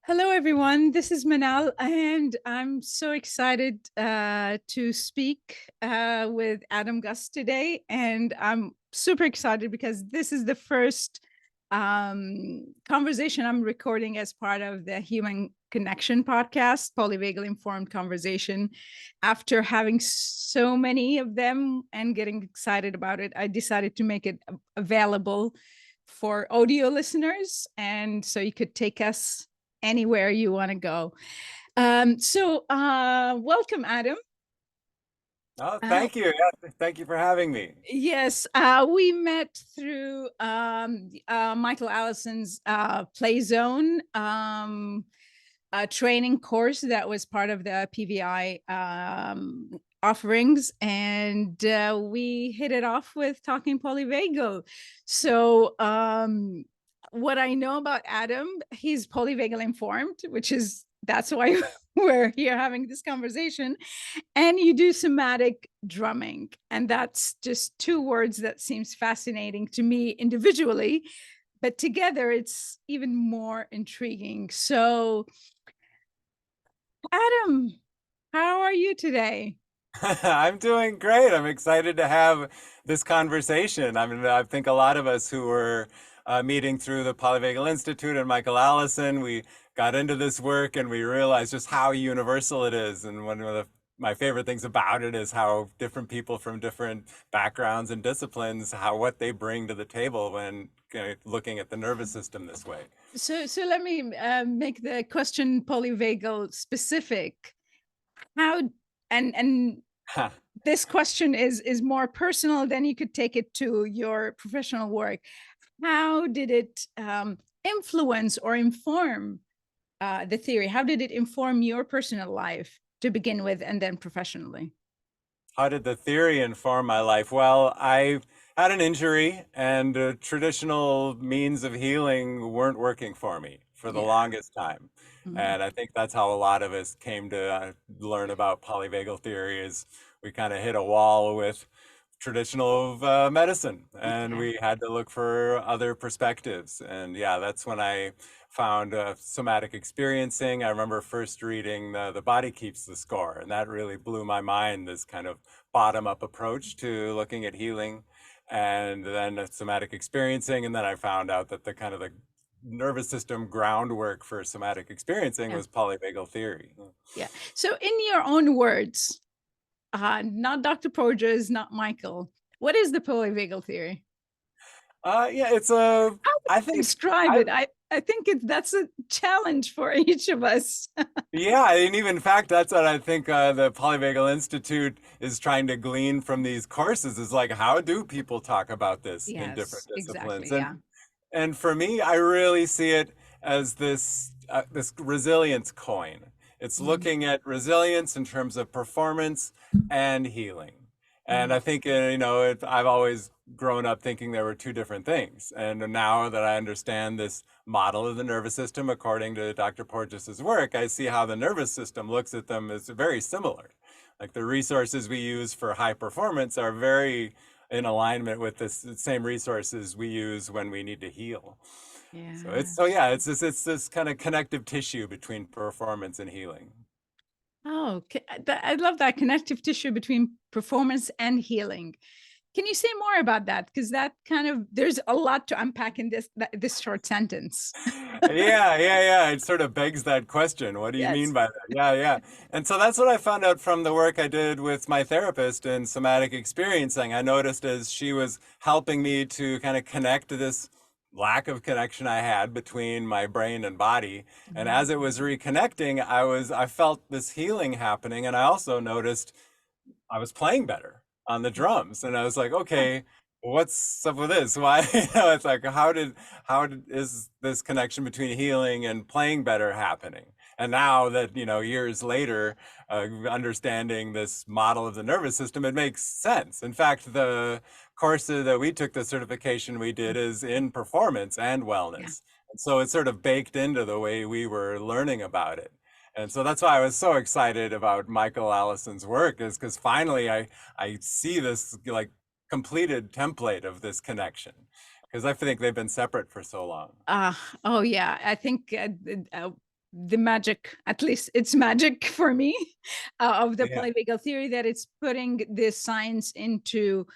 Hello, everyone. This is Manal, and I'm so excited to speak with Adam Gust today. And I'm super excited because this is the first conversation I'm recording as part of the Human Connection podcast, Polyvagal-Informed Conversation. After having so many of them and getting excited about it, I decided to make it available for audio listeners. And so you could take us anywhere you want to go. Welcome, Adam. Oh, thank you. Yeah, thank you for having me. Yes, we met through Michael Allison's Play Zone training course that was part of the PVI offerings, and we hit it off with talking polyvagal. So what I know about Adam, he's polyvagal informed, which is that's why we're here having this conversation. And you do somatic drumming, and that's just two words that seems fascinating to me individually, but together it's even more intriguing. So Adam, how are you today? I'm doing great. I'm excited to have this conversation. I mean, I think a lot of us who were meeting through the Polyvagal Institute and Michael Allison, we got into this work and we realized just how universal it is. And one of my favorite things about it is how different people from different backgrounds and disciplines, what they bring to the table when looking at the nervous system this way. So let me make the question polyvagal specific. How and this question is more personal, then you could take it to your professional work. How did it influence or inform the theory? How did it inform your personal life to begin with, and then professionally? How did the theory inform my life? Well, I had an injury, and traditional means of healing weren't working for me for the Yeah. longest time. Mhm. And I think that's how a lot of us came to learn about polyvagal theory is we kind of hit a wall with traditional medicine, and Yeah. we had to look for other perspectives. And yeah, that's when I found somatic experiencing. I remember first reading The Body Keeps the Score, and that really blew my mind, this kind of bottom up approach to looking at healing. And then somatic experiencing, and then I found out that the kind of the nervous system groundwork for somatic experiencing Yeah. was polyvagal theory. Yeah. So, in your own words, not Dr. Porges, not Michael, what is the polyvagal theory? Yeah, it's a, How would I you think, describe I, it? I think that's a challenge for each of us. yeah, and even in fact, that's what I think the Polyvagal Institute is trying to glean from these courses is like, how do people talk about this in different Yes, disciplines? exactly. Yeah. And for me, I really see it as this resilience coin. It's Mhm. looking at resilience in terms of performance and healing. And Mhm. I think I've always grown up thinking there were two different things. And now that I understand this model of the nervous system according to Dr. Porges's work, I see how the nervous system looks at them as very similar. Like the resources we use for high performance are very in alignment with this same resources we use when we need to heal. Yeah. It's this kind of connective tissue between performance and healing. Oh, I love that connective tissue between performance and healing. Can you say more about that? Because that kind of there's a lot to unpack in this short sentence. Yeah. It sort of begs that question. What do you mean Yes. by that? Yeah. And so that's what I found out from the work I did with my therapist in somatic experiencing. I noticed as she was helping me to kind of connect to this lack of connection I had between my brain and body. And Mhm. as it was reconnecting, I felt this healing happening. And I also noticed I was playing better on the drums, and I was like, Yeah. okay, what's up with this? Why? It's like, is this connection between healing and playing better happening? And now that, years later, understanding this model of the nervous system, it makes sense. In fact, the course that we took, the certification we did, is in performance and Yeah. wellness. And so it's sort of baked into the way we were learning about it. And so that's why I was so excited about Michael Allison's work, is because finally I see this like completed template of this connection, because I think they've been separate for so long. Uh, oh yeah, I think the magic, at least it's magic for me, of the Yeah. polyvagal theory, that it's putting this science into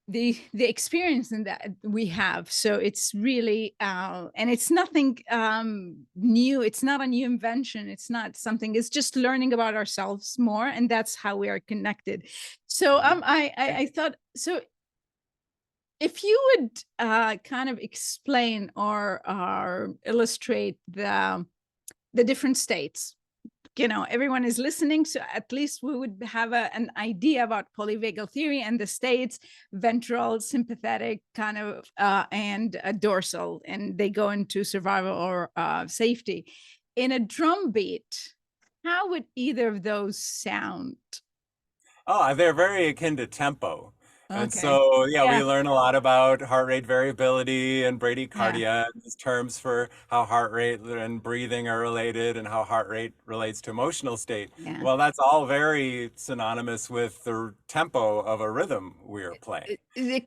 the experience in that we have. So it's really and it's nothing new. It's not a new invention. It's not something, it's just learning about ourselves more, and that's how we are connected. So I thought, so if you would kind of explain or illustrate the different states, everyone is listening, so at least we would have an idea about polyvagal theory and the states: ventral, sympathetic, kind of and dorsal, and they go into survival or safety. In a drum beat, how would either of those sound? Oh, they're very akin to tempo. And Okay. so, yeah, we Yeah. learn a lot about heart rate variability and Yeah. bradycardia, these terms for how heart rate and breathing are related and how heart rate relates to emotional state. Yeah. Well, that's all very synonymous with the tempo of a rhythm we are playing.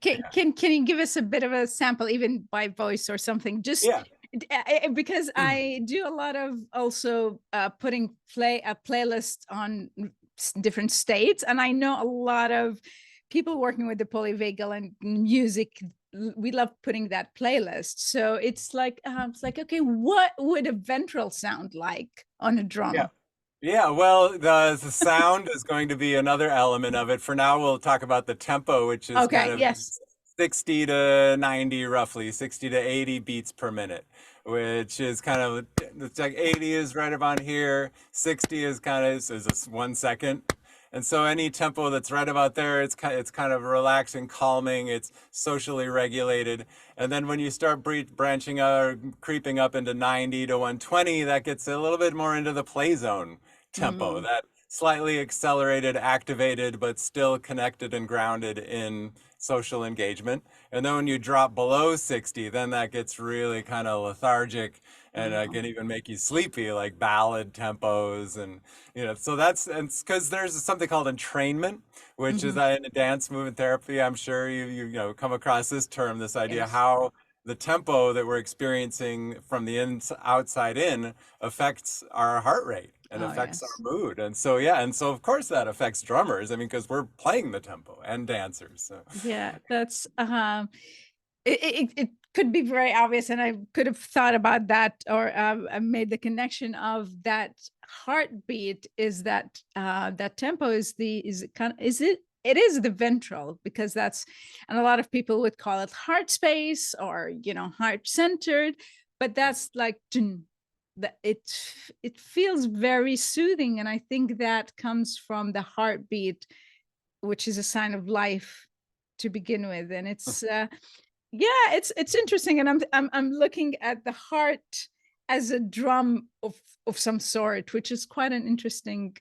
Can you give us a bit of a sample, even by voice or something? Just Yeah. because I do a lot of also putting a playlist on different states, and I know a lot of people working with the polyvagal and music. We love putting that playlist. So it's like okay, what would a ventral sound like on a Yeah. drum? Yeah, well, the sound is going to be another element of it. For now, we'll talk about the tempo, which is kind Okay. of Yes. 60 to 90, roughly 60 to 80 beats per minute, which is kind of, it's like 80 is right about here, 60 is kind of is a 1 second. And so any tempo that's right about there, it's kind of relaxing, calming, it's socially regulated. And then when you start branching out, creeping up into 90 to 120, that gets a little bit more into the play zone tempo, Mm. that slightly accelerated, activated, but still connected and grounded in social engagement. And then when you drop below 60, then that gets really kind of lethargic and Oh. can even make you sleepy, like ballad tempos. And, so and because there's something called entrainment, which is Mhm. in dance movement therapy. I'm sure come across this term, this idea Yes. how the tempo that we're experiencing from the outside in affects our heart rate and Oh, affects our yes. mood. And so, yeah, and so of course that affects drummers. I mean, because we're playing the tempo and dancers. So, Yeah, that's it could be very obvious, and I could have thought about that, or I made the connection of that heartbeat is that that tempo is it is the ventral, because that's, and a lot of people would call it heart space or heart centered, but that's like that it feels very soothing, and I think that comes from the heartbeat, which is a sign of life to begin with. And it's yeah, it's interesting, and I'm looking at the heart as a drum of some sort, which is quite an interesting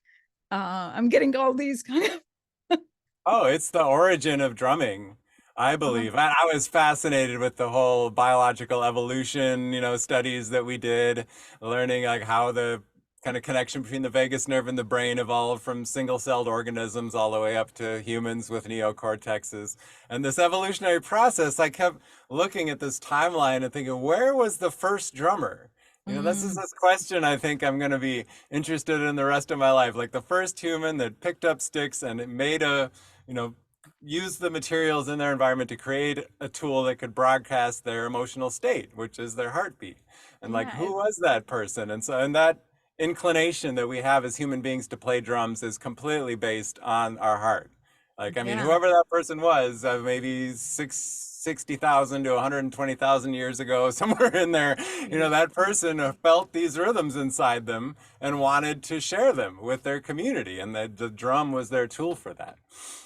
I'm getting all these kind of oh, it's the origin of drumming, I uh, believe. I was fascinated with the whole biological evolution, studies that we did, learning like how the kind of connection between the vagus nerve and the brain evolved from single-celled organisms all the way up to humans with neocortexes. And this evolutionary process, I kept looking at this timeline and thinking, where was the first drummer? This is mm, this question I think I'm going to be interested in the rest of my life. Like the first human that picked up sticks and it made you know, use the materials in their environment to create a tool that could broadcast their emotional state, which is their heartbeat. And like, yeah, who was that person? And that inclination that we have as human beings to play drums is completely based on our heart. Like, I mean, yeah, whoever that person was, maybe 60,000 to 120,000 years ago, somewhere in there, yeah, that person felt these rhythms inside them and wanted to share them with their community. And the drum was their tool for that.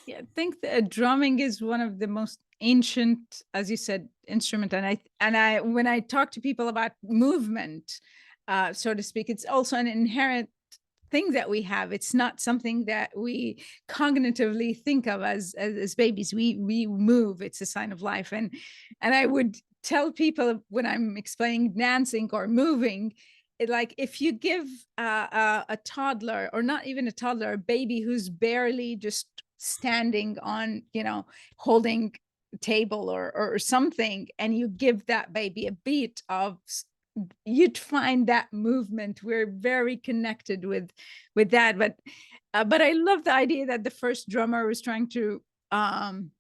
yeah. I think the drumming is one of the most ancient, as you said, instrument, and I when I talk to people about movement, so to speak, it's also an inherent thing that we have. It's not something that we cognitively think of as babies. We move. It's a sign of life. And I would tell people when I'm explaining dancing or moving, like if you give a toddler, or not even a toddler, a baby who's barely just standing on, holding a table or something, and you give that baby a beat of you'd find that movement. We're very connected with that. But I love the idea that the first drummer was trying to kind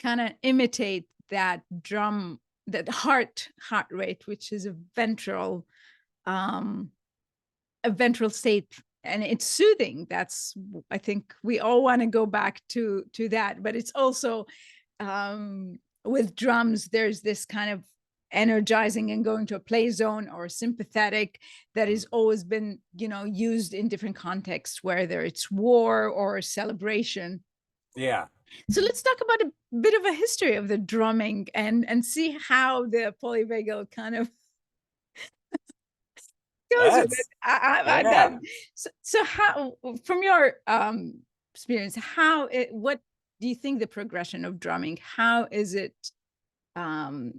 of imitate that drum, that heart rate, which is um, a ventral state, and it's soothing. That's, I think we all want to go back to that. But it's also with drums, there's this kind of energizing and going to a play zone or sympathetic that has always been, used in different contexts, whether it's war or celebration. Yeah. So let's talk about a bit of a history of the drumming and see how the polyvagal kind of goes with it. That's, yeah. So how, from your experience, what do you think the progression of drumming? How is it? Or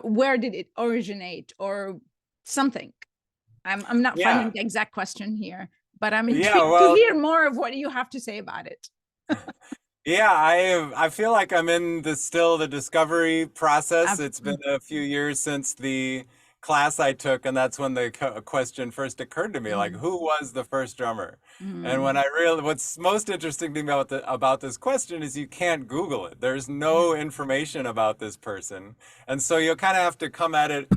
where did it originate, or something? I'm not finding Yeah. the exact question here, but I'm Yeah. intrigued to Well, hear more of what you have to say about it. yeah, I feel like I'm in the discovery process. It's been Mm, a few years since the class I took, and that's when the question first occurred to me, like, mm, who was the first drummer? And when mm, I really, what's most interesting to me about this question is you can't Google it. There's yeah. no information about this person, and so you'll kind of have to come at it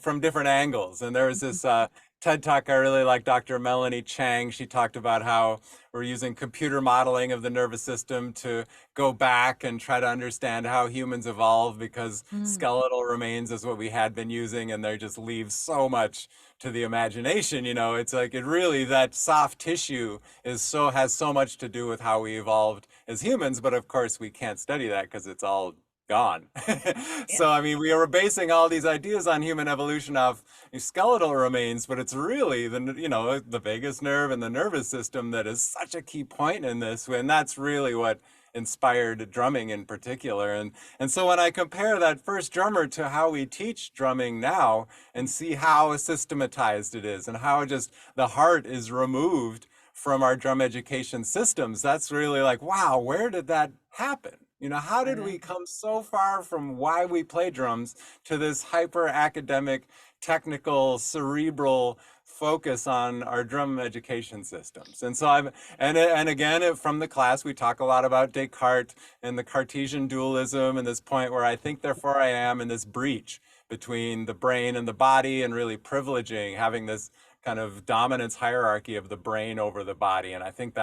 from different angles. And there was Mhm, this TED talk I really like, Dr. Melanie Chang. She talked about how we're using computer modeling of the nervous system to go back and try to understand how humans evolved, because mm, skeletal remains is what we had been using, and they just leave so much to the imagination. It's like that soft tissue has so much to do with how we evolved as humans, but of course we can't study that because it's all gone. yeah. So I mean, we were basing all these ideas on human evolution off skeletal remains, but it's really the vagus nerve and the nervous system that is such a key point in this, and that's really what inspired drumming in particular. And so when I compare that first drummer to how we teach drumming now and see how systematized it is and how just the heart is removed from our drum education systems, that's really like, wow, where did that happen? How did we come so far from why we play drums to this hyper academic, technical, cerebral focus on our drum education systems? And so and again, from the class, we talk a lot about Descartes and the Cartesian dualism, and this point where I think, therefore I am, in this breach between the brain and the body, and really privileging having this kind of dominance hierarchy of the brain over the body. And I think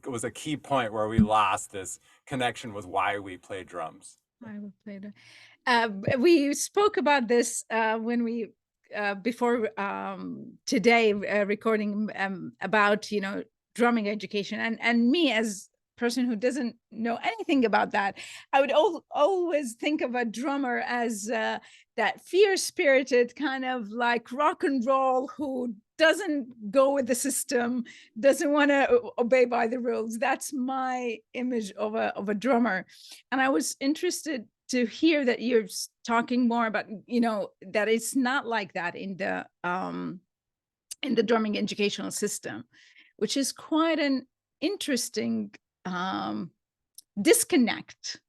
was a key point where we lost this connection with why we play drums. I will play that. We spoke about this when we before today recording about drumming education, and me as person who doesn't know anything about that, I would always think of a drummer as that fierce spirited kind of like rock and roll, who doesn't go with the system, doesn't want to obey by the rules. That's my image of a drummer. And I was interested to hear that you're talking more about that it's not like that in the drumming educational system, which is quite an interesting disconnect.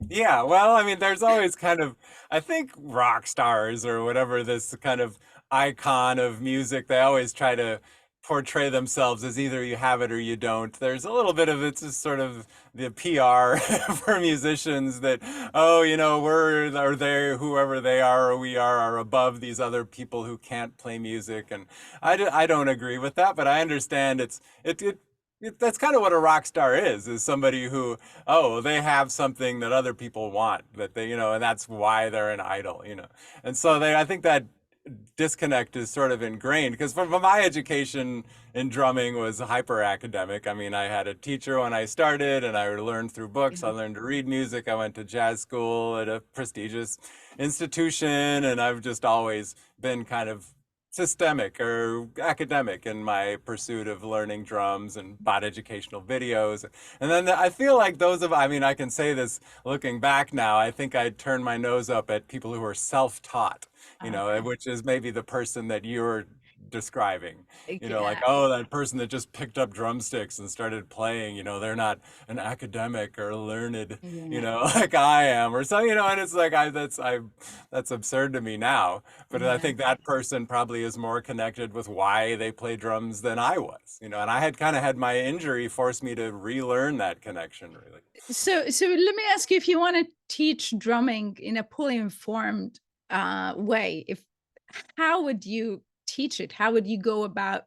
Yeah, well, I mean, there's always kind of, I think rock stars or whatever, this kind of icon of music, they always try to portray themselves as either you have it or you don't. There's a little bit of it's just sort of the PR for musicians that, oh, we're, or they, whoever they are or we are above these other people who can't play music. And I don't agree with that, but I understand that's kind of what a rock star is somebody who, oh, they have something that other people want, that they, and that's why they're an idol. And so I think that disconnect is sort of ingrained, because from my education in drumming was hyper academic. I mean, I had a teacher when I started, and I learned through books. I learned to read music. I went to jazz school at a prestigious institution, and I've just always been kind of systemic or academic in my pursuit of learning drums and bought educational videos. And then I feel like I mean, I can say this looking back now, I think I'd turn my nose up at people who are self-taught, Okay. which is maybe the person that you're describing. You know, like, Yeah. oh, that person that just picked up drumsticks and started playing, you know, they're not an academic or learned, you Yeah. know, like I am or so, you know, and it's like, that's absurd to me now. But I Yeah. think that person probably is more connected with why they play drums than I was, you know, and I had kind of had my injury force me to relearn that connection, really. So let me ask you, if you want to teach drumming in a fully informed way, if how would you teach it? How would you go about?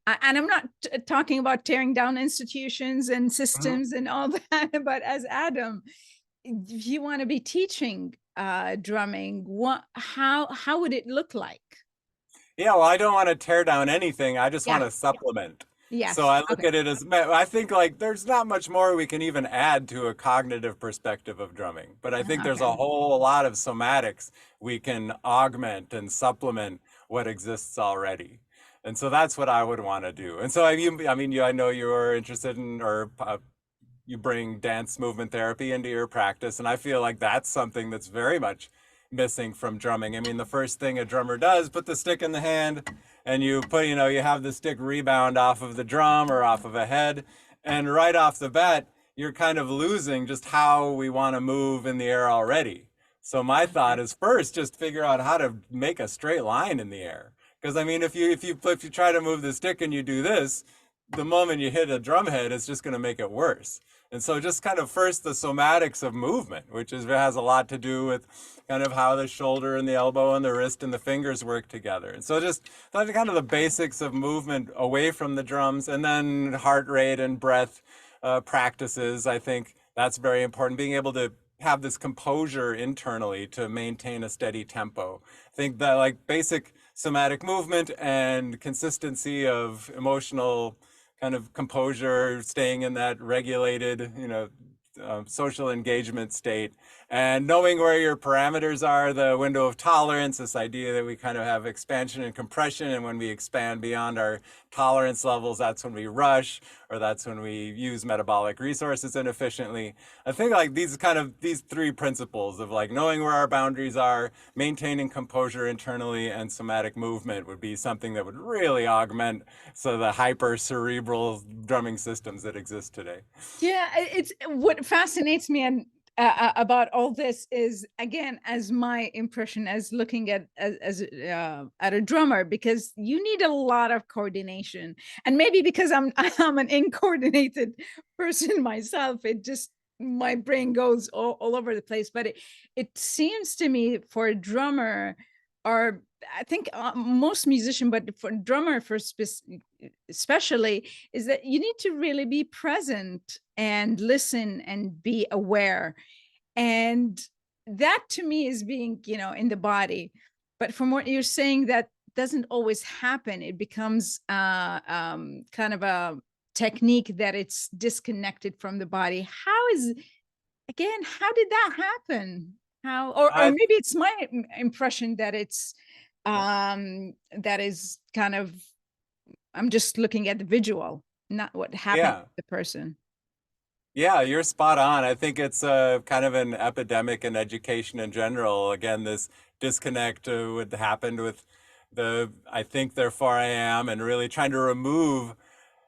And I'm not talking about tearing down institutions and Mhm. systems and all that, but as Adam, if you want to be teaching drumming, how would it look like? Yeah, well, I don't want to tear down anything. I just want Yeah. to supplement. So Yes. I look Okay. at it as, I think like there's not much more we can even add to a cognitive perspective of drumming. But I think there's Okay. a whole lot of somatics we can augment and supplement what exists already. And so that's what I would want to do. And so I mean, I know you're interested in, or you bring dance movement therapy into your practice. And I feel like that's something that's very much missing from drumming. I mean, the first thing a drummer does, put the stick in the hand and you put, you know, you have the stick rebound off of the drum or off of a head. And right off the bat, you're kind of losing just how we want to move in the air already. So my thought is first, just figure out how to make a straight line in the air. Because I mean, if you try to move the stick and you do this, the moment you hit a drum head, it's just going to make it worse. And so just kind of first the somatics of movement, which has a lot to do with kind of how the shoulder and the elbow and the wrist and the fingers work together. And so just kind of the basics of movement away from the drums, and then heart rate and breath practices. I think that's very important. Being able to have this composure internally to maintain a steady tempo. I think that like basic somatic movement and consistency of emotional kind of composure, staying in that regulated, you know, social engagement state, and knowing where your parameters are, the window of tolerance, this idea that we kind of have expansion and compression, and when we expand beyond our tolerance levels, that's when we rush, or that's when we use metabolic resources inefficiently. I think like these three principles of like knowing where our boundaries are, maintaining composure internally, and somatic movement would be something that would really augment the hyper cerebral drumming systems that exist today. Yeah, it's what fascinates me and about all this is, again, as my impression as looking at a drummer, because you need a lot of coordination, and maybe because I'm an incoordinated person myself, it just my brain goes all over the place. But it seems to me for a drummer, or I think most musician, but for drummer for especially, is that you need to really be present and listen and be aware. And that to me is being, in the body. But from what you're saying, that doesn't always happen. It becomes kind of a technique that it's disconnected from the body. How did that happen? How, or I maybe it's my impression that it's that is kind of, I'm just looking at the visual, not what happened yeah. to the person. Yeah, you're spot on. I think it's kind of an epidemic in education in general. Again, this disconnect what happened with I think, therefore I am, and really trying to remove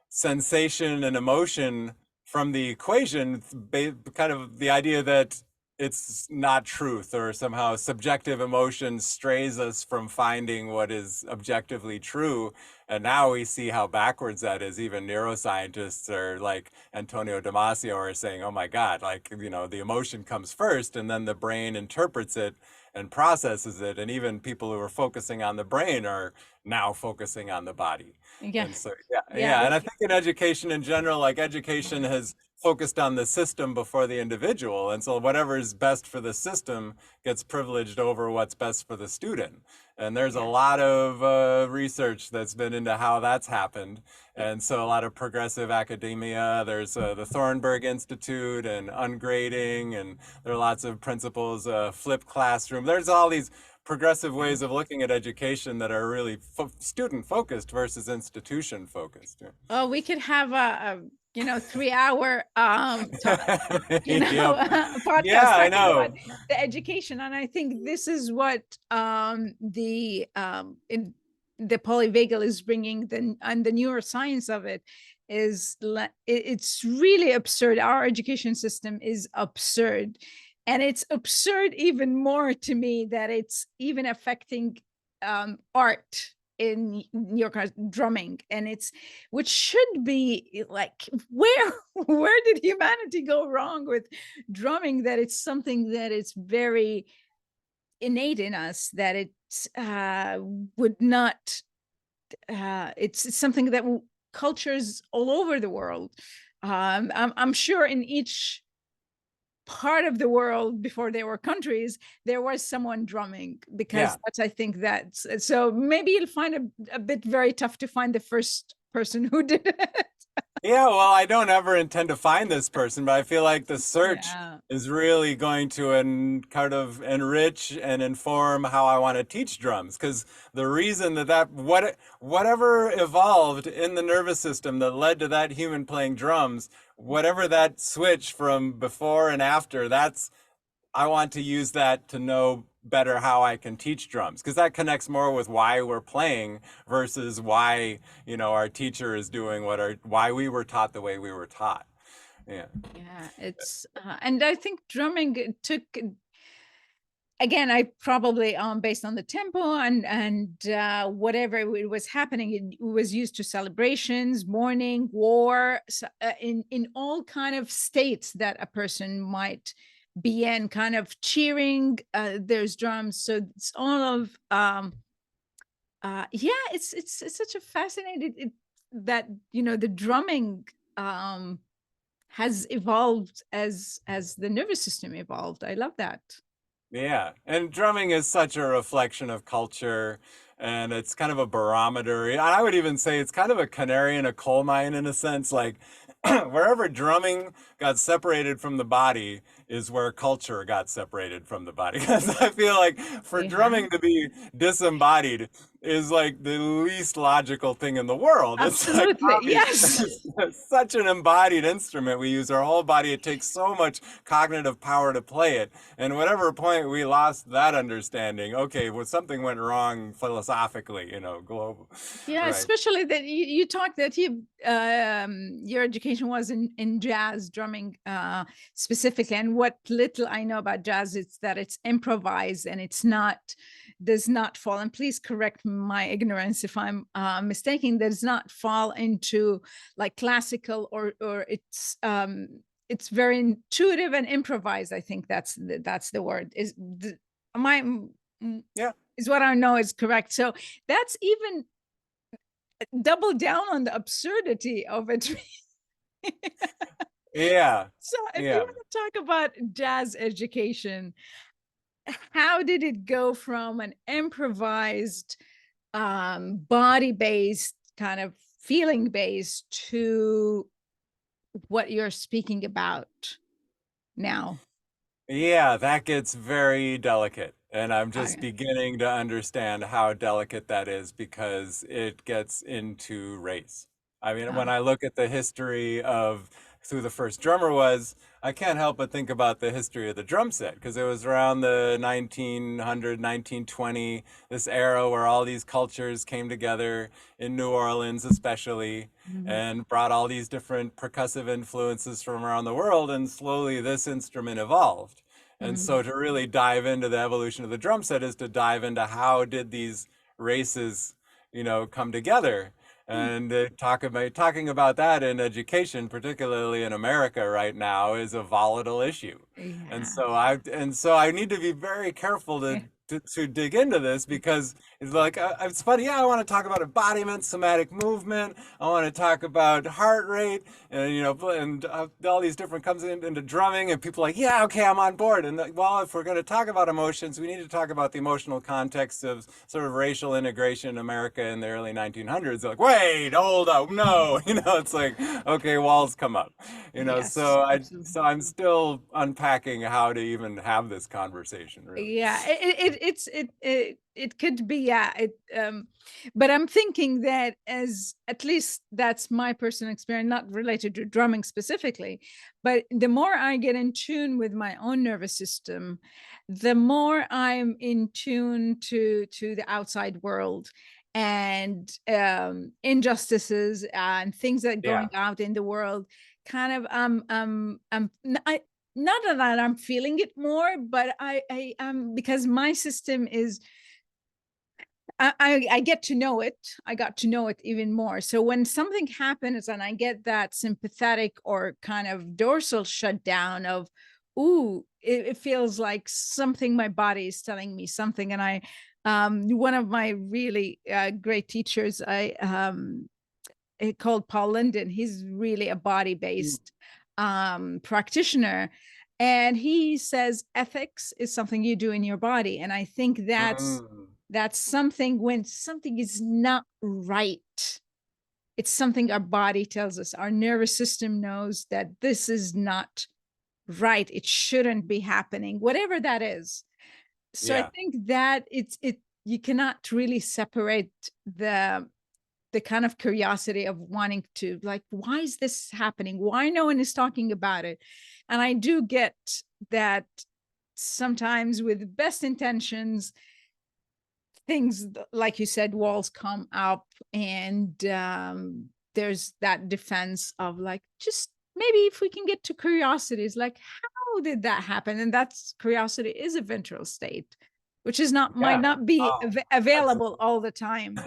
sensation and emotion from the equation, kind of the idea that it's not truth, or somehow subjective emotion strays us from finding what is objectively true. And now we see how backwards that is. Even neuroscientists are like Antonio Damasio are saying, oh my God, like, you know, the emotion comes first and then the brain interprets it and processes it. And even people who are focusing on the brain are now focusing on the body. Yeah. And so, yeah, Yeah. yeah. And I think in education in general, like education has focused on the system before the individual. And so whatever is best for the system gets privileged over what's best for the student. And there's a Yeah. lot of research that's been into how that's happened. And so a lot of progressive academia, there's the Thornburg Institute and ungrading, and there are lots of principles, flipped classroom. There's all these progressive ways of looking at education that are really student focused versus institution focused. Oh, we could have a 3-hour Yep. podcast Yeah, I talking about know. the education. And I think this is what the polyvagal is bringing, and the neuroscience of it is, it's really absurd. Our education system is absurd, and it's absurd even more to me that it's even affecting art in your drumming, and it's, which should be like, where did humanity go wrong with drumming, that it's something that it's very innate in us, that it would not it's something that cultures all over the world, I'm sure in each part of the world before there were countries, there was someone drumming, because Yeah. that's, I think that's, so maybe you'll find a bit very tough to find the first person who did it. Yeah, well, I don't ever intend to find this person, but I feel like the search Yeah. is really going to kind of enrich and inform how I want to teach drums. Because the reason whatever evolved in the nervous system that led to that human playing drums, whatever that switch from before and after, I want to use that to know better how I can teach drums, because that connects more with why we're playing versus why, our teacher is doing why we were taught the way we were taught. Yeah. Yeah, it's and I think drumming took, again, I probably based on the tempo and whatever it was happening, it was used to celebrations, mourning, war, in all kind of states that a person might be in, kind of cheering. There's drums, so it's all of yeah. It's such a fascinating that the drumming has evolved as the nervous system evolved. I love that. Yeah, and drumming is such a reflection of culture, and it's kind of a barometer. I would even say it's kind of a canary in a coal mine in a sense. Like wherever drumming got separated from the body is where culture got separated from the body. 'Cause I feel like for Yeah, drumming to be disembodied is like the least logical thing in the world. It's like absolutely. Yes. it's such an embodied instrument. We use our whole body. It takes so much cognitive power to play it. And whatever point we lost that understanding, okay, well, something went wrong philosophically, global. Yeah, Right. especially that you talked that your education was in jazz drumming specifically, and what little I know about jazz, it's that it's improvised and it's not, does not fall, and please correct my ignorance if I'm mistaken, does not fall into like classical, or it's very intuitive and improvised. I think that's the word. My Yeah. is what I know is correct. So that's even double down on the absurdity of it. Yeah. So if you Yeah. want to talk about jazz education, how did it go from an improvised, body-based, kind of feeling-based, to what you're speaking about now? Yeah, that gets very delicate. And I'm just Okay. beginning to understand how delicate that is because it gets into race. I mean, when Uh, I look at the history of who the first drummer was, I can't help but think about the history of the drum set because it was around the 1900, 1920, this era where all these cultures came together in New Orleans, especially, mhm, and brought all these different percussive influences from around the world. And slowly this instrument evolved. And mhm, so to really dive into the evolution of the drum set is to dive into how did these races, come together. mm, And talking about that in education, particularly in America right now, is a volatile issue. And yeah. so I need to be very careful to dig into this because it's like it's funny. Yeah, I want to talk about embodiment, somatic movement. I want to talk about heart rate, and all these different comes into drumming, and people are like, yeah, okay, I'm on board. And well, if we're going to talk about emotions, we need to talk about the emotional context of sort of racial integration in America in the early 1900s. They're like, wait, hold up, no, it's like, okay, walls come up, Yes, So absolutely. I'm still unpacking how to even have this conversation, really. Yeah, it could be, yeah, but I'm thinking that, as at least that's my personal experience, not related to drumming specifically, but the more I get in tune with my own nervous system, the more I'm in tune to the outside world. and injustices and things that are Yeah. going out in the world, kind of not that I'm feeling it more, but I because my system is, I get to know it. I got to know it even more. So when something happens and I get that sympathetic or kind of dorsal shutdown of, ooh, it feels like something, my body is telling me something. And one of my really great teachers, called Paul Linden. He's really a Mm. body-based practitioner. And he says ethics is something you do in your body. And I think Mm. that's something, when something is not right, it's something our body tells us. Our nervous system knows that this is not right. It shouldn't be happening, whatever that is. So I Yeah. think that you cannot really separate the kind of curiosity of wanting to, like, why is this happening? Why no one is talking about it? And I do get that sometimes with best intentions, things like you said, walls come up, and there's that defense of like, just maybe if we can get to curiosities, like how did that happen? And that's, curiosity is a ventral state, which is not, might Yeah. not be Oh, available absolutely. all the time.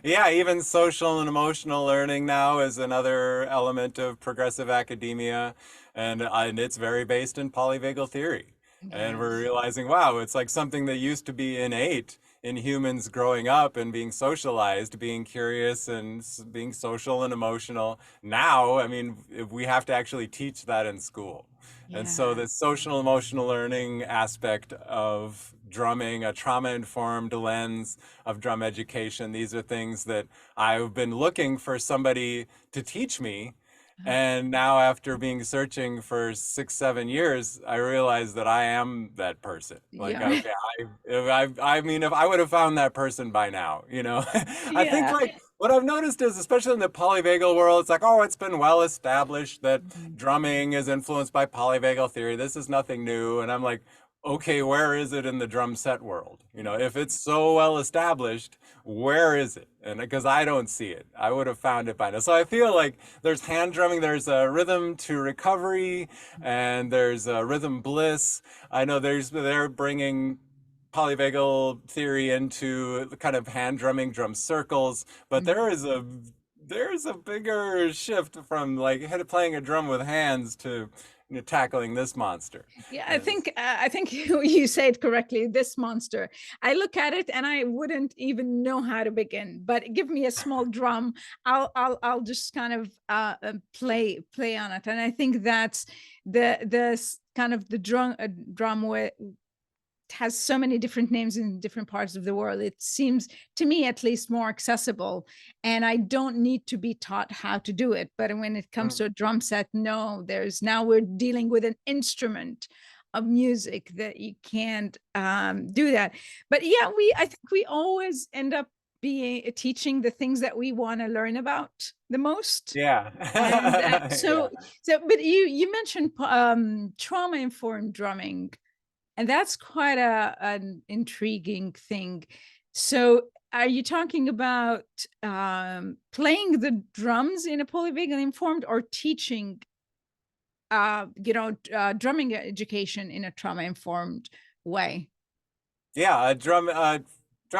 Yeah, even social and emotional learning now is another element of progressive academia, and it's very based in polyvagal theory. And we're Yes. realizing, wow, it's like something that used to be innate in humans growing up and being socialized, being curious and being social and emotional. Now, I mean, we have to actually teach that in school. And so Yeah. the social emotional learning aspect of drumming, a trauma-informed lens of drum education, these are things that I've been looking for somebody to teach me. And now after being searching for 6, 7 years, I realize that I am that person. Like, Yeah. okay, I mean, if I would have found that person by now, you know, I think Yeah. like what I've noticed is, especially in the polyvagal world, it's like, oh, it's been well established that Mhm. drumming is influenced by polyvagal theory. This is nothing new. And I'm like, okay, where is it in the drum set world? You know, if it's so well established, where is it? And because I don't see it, I would have found it by now. So I feel like there's hand drumming, there's a rhythm to recovery, and there's a rhythm bliss. I know they're bringing polyvagal theory into the kind of hand drumming, drum circles, but Mhm. there's a bigger shift from like playing a drum with hands to, you know, tackling this monster. Yeah, Is I think you say it correctly. This monster. I look at it and I wouldn't even know how to begin. But give me a small drum, I'll just kind of play on it. And I think that's kind of the drum where has so many different names in different parts of the world. It seems to me at least more accessible, and I don't need to be taught how to do it. But when it comes mm, to a drum set, no, there's, now we're dealing with an instrument of music that you can't do that. But yeah, I think we always end up being teaching the things that we want to learn about the most. yeah. And Yeah. but you mentioned trauma informed drumming, and that's quite an intriguing thing. So are you talking about playing the drums in a polyvagal informed, or teaching drumming education in a trauma informed way? Yeah, drum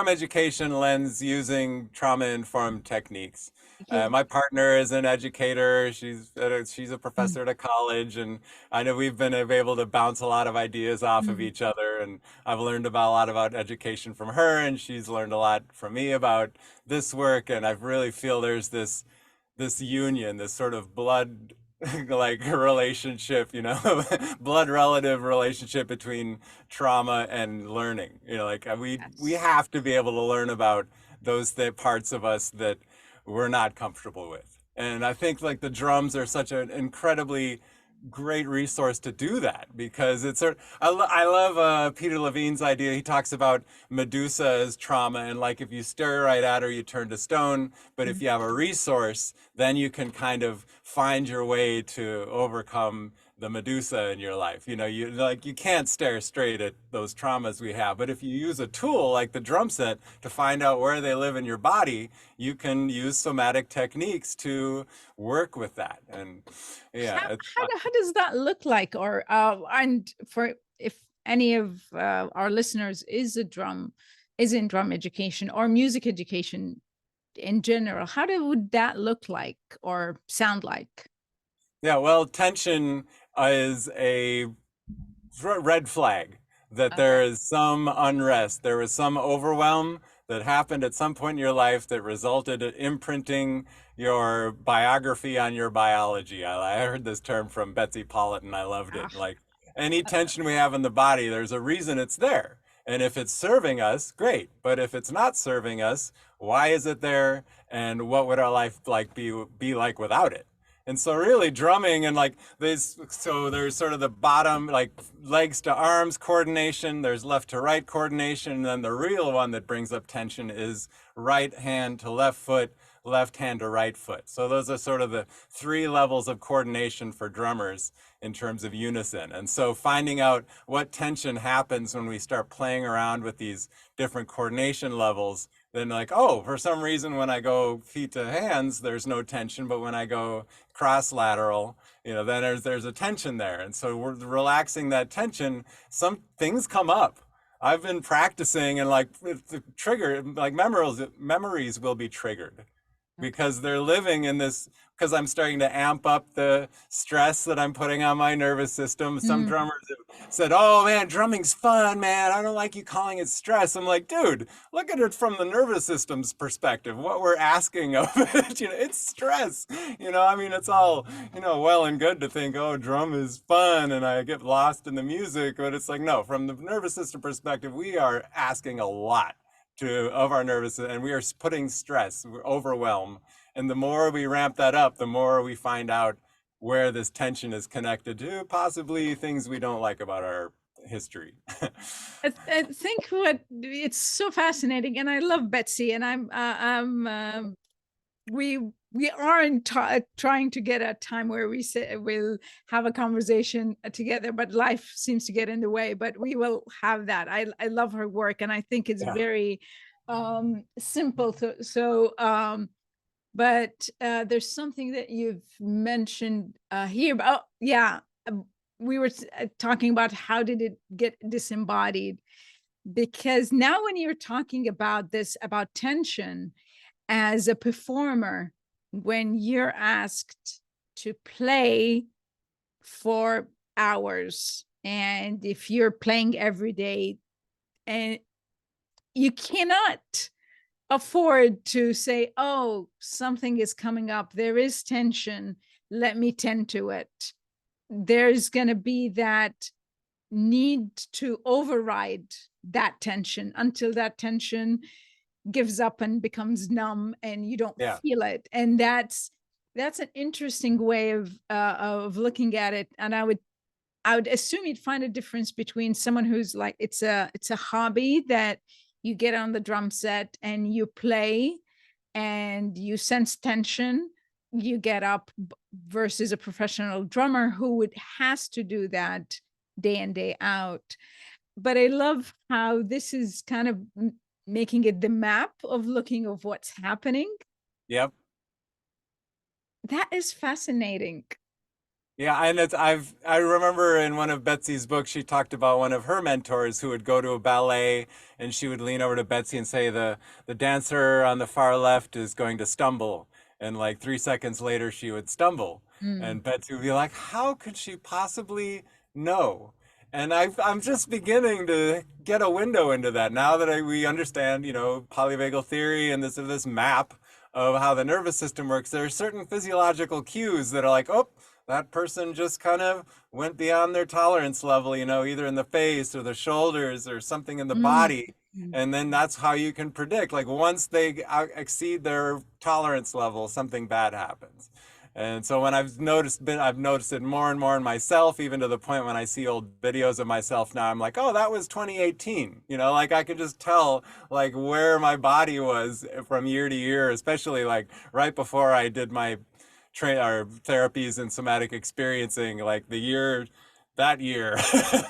education lens using trauma-informed techniques. Yeah. My partner is an educator. She's a Mm. professor at a college, and I know we've been able to bounce a lot of ideas off of Mm. each other. And I've learned about a lot about education from her, and she's learned a lot from me about this work. And I really feel there's this union, this sort of blood like relationship, you know, blood relative relationship between trauma and learning. You know, like we Yes. have to be able to learn about those parts of us that we're not comfortable with. And I think like the drums are such an incredibly great resource to do that, because it's sort I love Peter Levine's idea. He talks about Medusa as trauma, and like if you stare right at her you turn to stone, but if Mm. you have a resource then you can kind of find your way to overcome the Medusa in your life. You know, you can't stare straight at those traumas we have. But if you use a tool like the drum set to find out where they live in your body, you can use somatic techniques to work with that. And yeah, How does that look like? Or and for if any of our listeners is in drum education or music education in general, would that look like or sound like? yeah. Well, tension is a red flag that Okay. there is some unrest, there was some overwhelm that happened at some point in your life that resulted in imprinting your biography on your biology. I heard this term from Betsy Polatin. I loved it. Ah, Like any tension we have in the body, there's a reason it's there. And if it's serving us, great. But if it's not serving us, why is it there? And what would our life be like without it? And so really drumming and like this, so there's sort of the bottom, like legs to arms coordination, there's left to right coordination, and then the real one that brings up tension is right hand to left foot, left hand to right foot. So those are sort of the three levels of coordination for drummers in terms of unison. And so finding out what tension happens when we start playing around with these different coordination levels, then like, oh, for some reason when I go feet to hands, there's no tension, but when I go cross lateral, then there's a tension there. And so we're relaxing that tension. Some things come up. I've been practicing and like the trigger, like memories will be triggered okay. because they're living in this, because I'm starting to amp up the stress that I'm putting on my nervous system. Some Mm. drummers have said, oh man, drumming's fun, man. I don't like you calling it stress. I'm like, dude, look at it from the nervous system's perspective. What we're asking of it, it's stress. I mean, it's all, well and good to think, oh, drum is fun and I get lost in the music. But it's like, no, from the nervous system perspective, we are asking a lot of our nervous system, and we are putting stress, overwhelm. And the more we ramp that up, the more we find out where this tension is connected to possibly things we don't like about our history. I think what it's so fascinating, and I love Betsy, and we aren't trying to get a time where we'll have a conversation together, but life seems to get in the way. But we will have that. I love her work, and I think it's Yeah. very simple. But there's something that you've mentioned here. Oh, yeah. We were talking about how did it get disembodied? Because now when you're talking about this, about tension as a performer, when you're asked to play for hours, and if you're playing every day, and you cannot afford to say, oh, something is coming up, there is tension, let me tend to it. There's going to be that need to override that tension until that tension gives up and becomes numb and you don't Yeah. feel it. And that's an interesting way of looking at it. And I would assume you'd find a difference between someone who's like, it's a hobby that you get on the drum set and you play and you sense tension, you get up, versus a professional drummer who has to do that day in, day out. But I love how this is kind of making it the map of looking of what's happening. Yep. That is fascinating. Yeah, and I remember in one of Betsy's books, she talked about one of her mentors who would go to a ballet and she would lean over to Betsy and say, the dancer on the far left is going to stumble. And like 3 seconds later, she would stumble. Mm. And Betsy would be like, how could she possibly know? And I'm just beginning to get a window into that now that we understand, polyvagal theory and this map of how the nervous system works. There are certain physiological cues that are like, oh, that person just kind of went beyond their tolerance level, either in the face or the shoulders or something in the Mm. body. And then that's how you can predict. Like once they exceed their tolerance level, something bad happens. And so when I've noticed it more and more in myself, even to the point when I see old videos of myself now, I'm like, oh, that was 2018. Like I could just tell like where my body was from year to year, especially like right before I did my our therapies and somatic experiencing, like that year,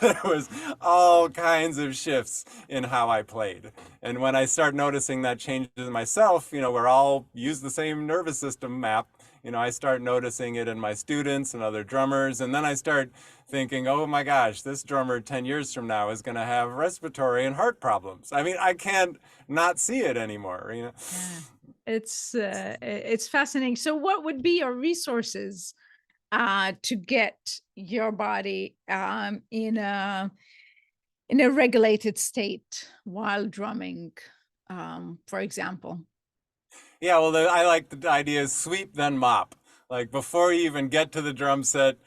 there was all kinds of shifts in how I played. And when I start noticing that changes in myself, we're all use the same nervous system map. I start noticing it in my students and other drummers. And then I start thinking, oh my gosh, this drummer 10 years from now is going to have respiratory and heart problems. I mean, I can't not see it anymore. Yeah. It's fascinating. So what would be your resources to get your body in a regulated state while drumming, for example? Yeah, well, I like the idea of sweep then mop. Like before you even get to the drum set,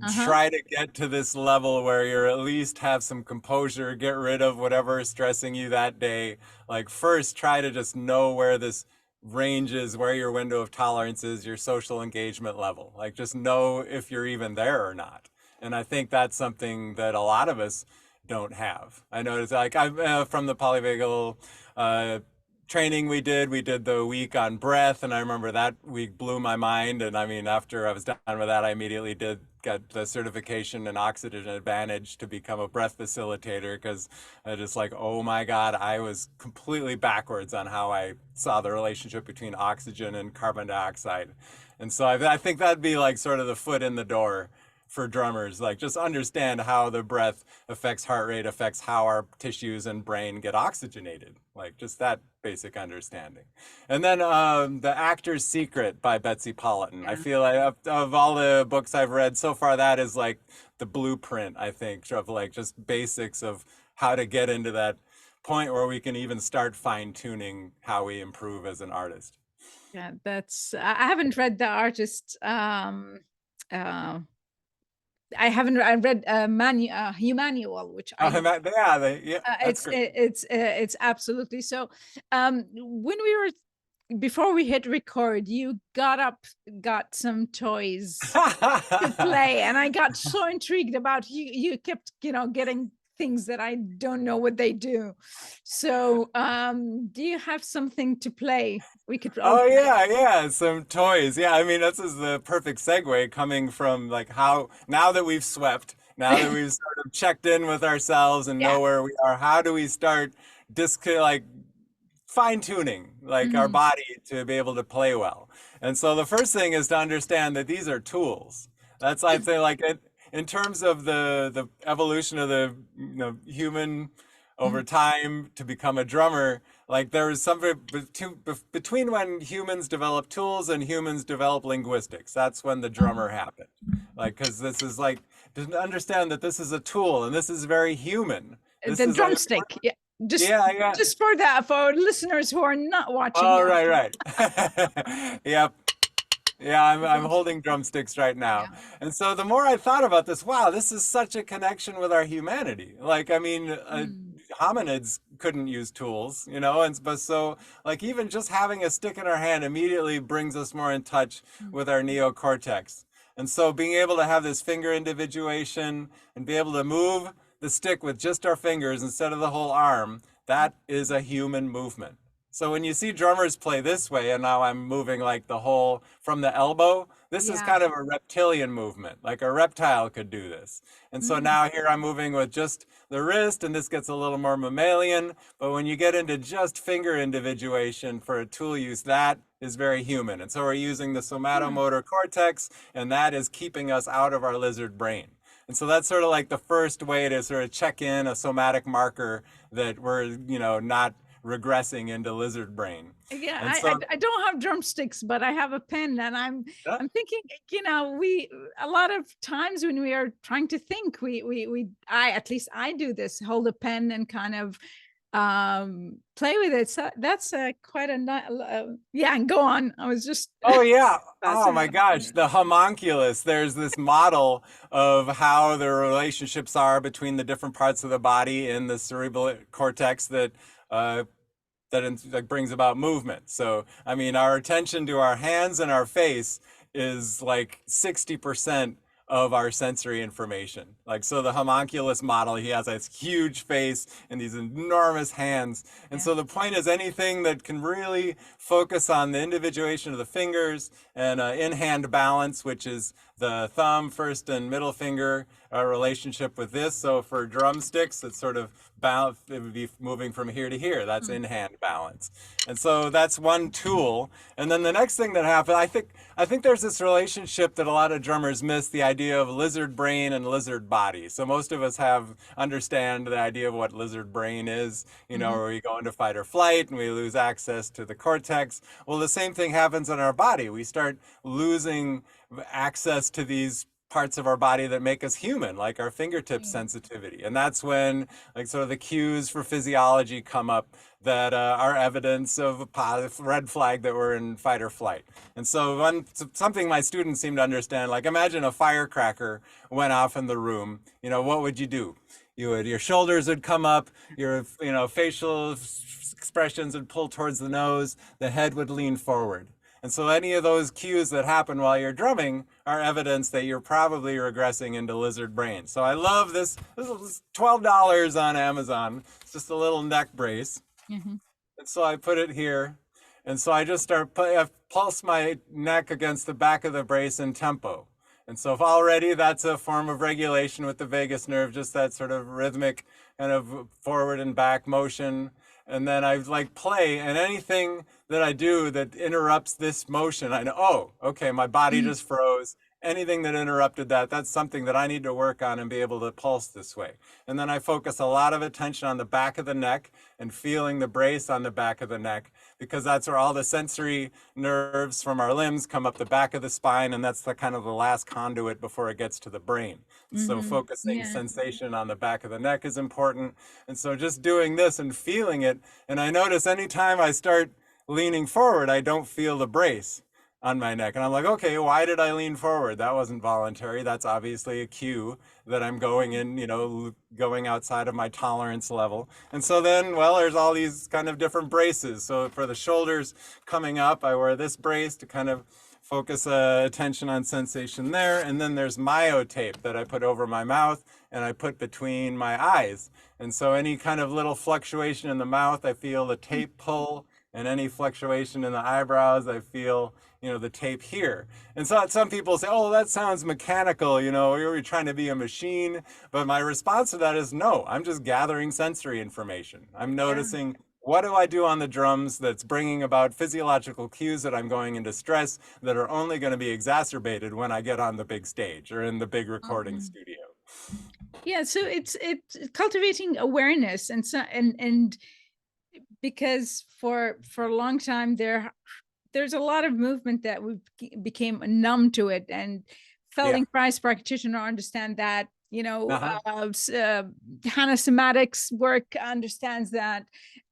Uh-huh. try to get to this level where you're at least have some composure, get rid of whatever is stressing you that day. Like first, try to just know where this range is, where your window of tolerance is, your social engagement level. Like just know if you're even there or not. And I think that's something that a lot of us don't have. I noticed, like I'm from the polyvagal training we did the week on breath, and I remember that week blew my mind. And I mean, after I was done with that, I immediately got the certification in oxygen advantage to become a breath facilitator, because I just like, oh my God, I was completely backwards on how I saw the relationship between oxygen and carbon dioxide. And so I think that'd be like sort of the foot in the door for drummers, like just understand how the breath affects heart rate, affects how our tissues and brain get oxygenated, like just that basic understanding. And then The Actor's Secret by Betsy Polatin. I Yeah. feel like of all the books I've read so far, that is like the blueprint, I think, of like just basics of how to get into that point where we can even start fine tuning how we improve as an artist. Yeah, I haven't read the artist. I haven't. I read Humanual, which Oh, I yeah, that's great. it's absolutely so. When we were before we hit record, you got some toys to play, and I got so intrigued about you. You kept, getting things that I don't know what they do. So, do you have something to play? We could all Oh play. yeah, yeah, some toys. Yeah, I mean this is the perfect segue coming from like how now that we've swept, now that we've sort of checked in with ourselves and Yeah. know where we are, how do we start like fine tuning like our Mhm. body to be able to play well? And so the first thing is to understand that these are tools. That's I'd say like in terms of the evolution of the human over Mhm. time to become a drummer, like there was something between when humans develop tools and humans develop linguistics. That's when the drummer happened. Like, because this is like to understand that this is a tool and this is very human. This The is like, drumstick. Yeah. Just yeah, yeah. just for that, for listeners who are not watching. Oh, Yeah. right, right. Yep. Yeah, The I'm drumstick. holding drumsticks right now. Yeah. And so the more I thought about this, wow, this is such a connection with our humanity. Like, I mean, Mm. hominids couldn't use tools, and but so like even just having a stick in our hand immediately brings us more in touch Mm. with our neocortex. And so being able to have this finger individuation and be able to move the stick with just our fingers instead of the whole arm, that is a human movement. So when you see drummers play this way, and now I'm moving like the whole from the elbow, this is Yeah. kind of a reptilian movement, like a reptile could do this. And so Mm. now here I'm moving with just the wrist, and this gets a little more mammalian. But when you get into just finger individuation for a tool use, that is very human. And so we're using the Mm. somatomotor cortex, and that is keeping us out of our lizard brain. And so that's sort of like the first way to sort of check in a somatic marker that we're, not regressing into lizard brain. Yeah, And so, I don't have drumsticks, but I have a pen, and yeah, I'm thinking, we a lot of times when we are trying to think, we I at least I do this, hold a pen and kind of play with it. So that's quite a yeah. And go on. I was just oh yeah. Oh my fascinated. gosh, the homunculus. There's this model of how the relationships are between the different parts of the body in the cerebral cortex uh, that brings about movement. So, I mean, our attention to our hands and our face is like 60% of our sensory information. Like, so the homunculus model, he has this huge face and these enormous hands. And Yeah. so the point is anything that can really focus on the individuation of the fingers and in-hand balance, which is the thumb, first and middle finger relationship with this. So for drumsticks, it's sort of it would be moving from here to here. That's in-hand balance. And so that's one tool. And then the next thing that happened, I think there's this relationship that a lot of drummers miss, the idea of lizard brain and lizard body. So most of us understand the idea of what lizard brain is, you know, where we go into fight or flight and we lose access to the cortex. Well, the same thing happens in our body. We start losing access to these parts of our body that make us human, like our fingertip sensitivity. And that's when, like, sort of the cues for physiology come up that are evidence of a red flag that we're in fight or flight. And so something my students seem to understand, like, imagine a firecracker went off in the room, you know, what would you do? Your shoulders would come up, your, you know, facial expressions would pull towards the nose, the head would lean forward. And so any of those cues that happen while you're drumming are evidence that you're probably regressing into lizard brain. So I love this. This is $12 on Amazon. It's just a little neck brace. And so I put it here. And so I just I pulse my neck against the back of the brace in tempo. And so if already that's a form of regulation with the vagus nerve, just that sort of rhythmic kind of forward and back motion. And then I like play, and anything that I do that interrupts this motion, I know, oh, okay, my body just froze. Anything that interrupted that, that's something that I need to work on and be able to pulse this way. And then I focus a lot of attention on the back of the neck and feeling the brace on the back of the neck, because that's where all the sensory nerves from our limbs come up the back of the spine, and that's the kind of the last conduit before it gets to the brain. So focusing sensation on the back of the neck is important. And so just doing this and feeling it, and I notice anytime I start leaning forward, I don't feel the brace on my neck. And I'm like, okay, why did I lean forward? That wasn't voluntary. That's obviously a cue that I'm going in, you know, going outside of my tolerance level. And so then, well, there's all these kind of different braces. So for the shoulders coming up, I wear this brace to kind of focus attention on sensation there. And then there's myotape that I put over my mouth and I put between my eyes. And so any kind of little fluctuation in the mouth, I feel the tape pull, and any fluctuation in the eyebrows, I feel, you know, the tape here. And so some people say, oh, that sounds mechanical, you know, you're trying to be a machine. But my response to that is no, I'm just gathering sensory information. I'm noticing, what do I do on the drums that's bringing about physiological cues that I'm going into stress that are only going to be exacerbated when I get on the big stage or in the big recording studio? Yeah, so it's cultivating awareness, and so and because for a long time there's a lot of movement that we became numb to it, and Feldenkrais practitioner understand that, you know, Hannah Somatic's work understands that,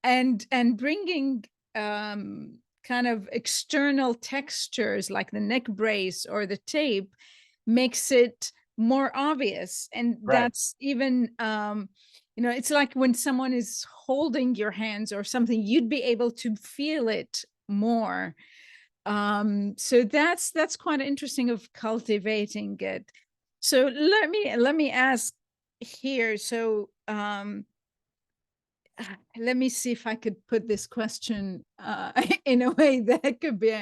and bringing kind of external textures like the neck brace or the tape makes it more obvious. And that's even you know, it's like when someone is holding your hands or something, you'd be able to feel it more. So that's quite interesting of cultivating it. So let me ask here. So let me see if I could put this question in a way that could be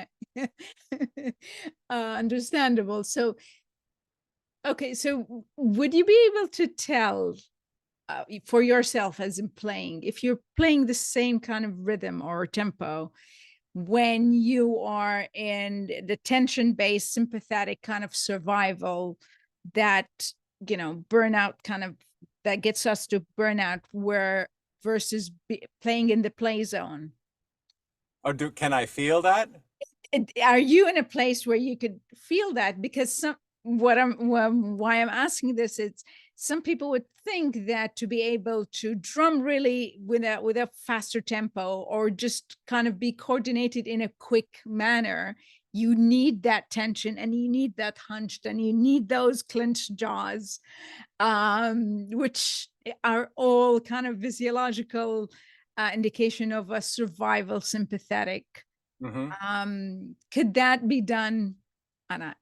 understandable. So, okay, so would you be able to tell for yourself, as in playing, if you're playing the same kind of rhythm or tempo when you are in the tension-based sympathetic kind of survival, that, you know, burnout kind of, that gets us to burnout, where versus playing in the play zone? Oh, can I feel that? Are you in a place where you could feel that? Because why I'm asking this, it's some people would think that to be able to drum really with a faster tempo, or just kind of be coordinated in a quick manner, you need that tension, and you need that hunched, and you need those clenched jaws, which are all kind of physiological indication of a survival sympathetic. Could that be done? And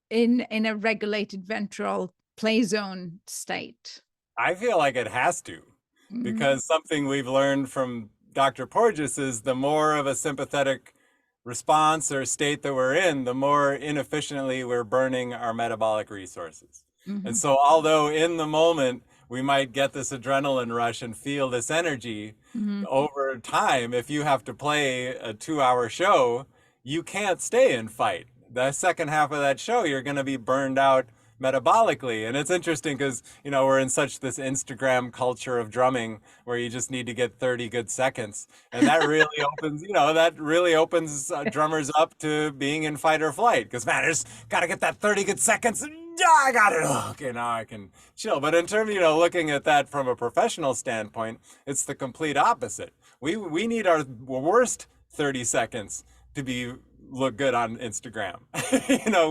in a regulated ventral play zone state? I feel like it has to, Mm, because something we've learned from Dr. Porges is the more of a sympathetic response or state that we're in, the more inefficiently we're burning our metabolic resources. And mhm, so, although in the moment we might get this adrenaline rush and feel this energy, mhm. over time, if you have to play a 2 hour show, you can't stay in fight. The second half of that show, you're going to be burned out metabolically. And it's interesting because, we're in such this Instagram culture of drumming where you just need to get 30 good seconds. And that really opens drummers up to being in fight or flight because, man, I just got to get that 30 good seconds. I got it. Okay, now I can chill. But in terms, looking at that from a professional standpoint, it's the complete opposite. We need our worst 30 seconds to be look good on Instagram.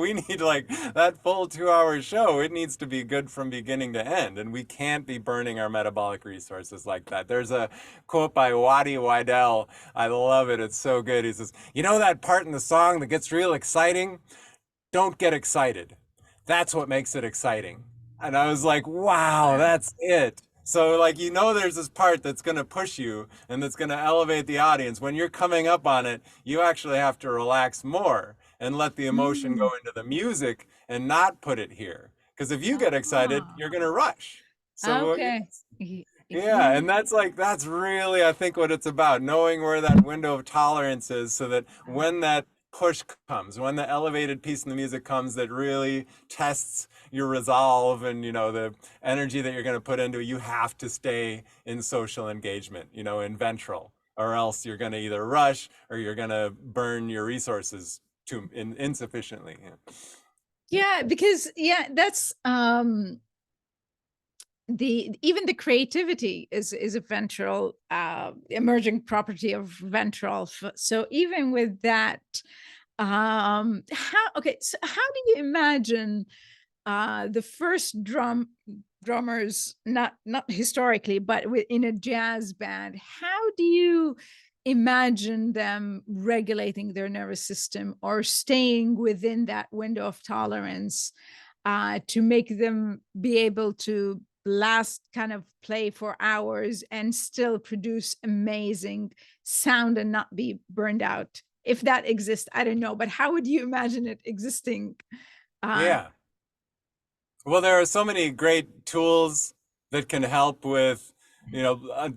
We need like that full 2 hour show. It needs to be good from beginning to end. And we can't be burning our metabolic resources like that. There's a quote by Waddy Wydell. I love it. It's so good. He says, that part in the song that gets real exciting? Don't get excited. That's what makes it exciting. And I was like, wow, Wow. that's it. So like, there's this part that's going to push you and that's going to elevate the audience. When you're coming up on it, you actually have to relax more and let the emotion go Mm. into the music and not put it here. Because if you get excited, Ah, you're going to rush. So okay. yeah, Yeah. and that's really, I think, what it's about, knowing where that window of tolerance is so that when that push comes, when the elevated piece in the music comes that really tests your resolve and, the energy that you're going to put into it, you have to stay in social engagement, in ventral, or else you're going to either rush or you're going to burn your resources insufficiently. Yeah. Yeah, because that's the even the creativity is a ventral emerging property of ventral. So even with that, so how do you imagine the first drummers, not historically, but in a jazz band? How do you imagine them regulating their nervous system or staying within that window of tolerance to make them be able to last kind of play for hours and still produce amazing sound and not be burned out? If that exists, I don't know, but how would you imagine it existing? uh, Yeah. Well, there are so many great tools that can help with,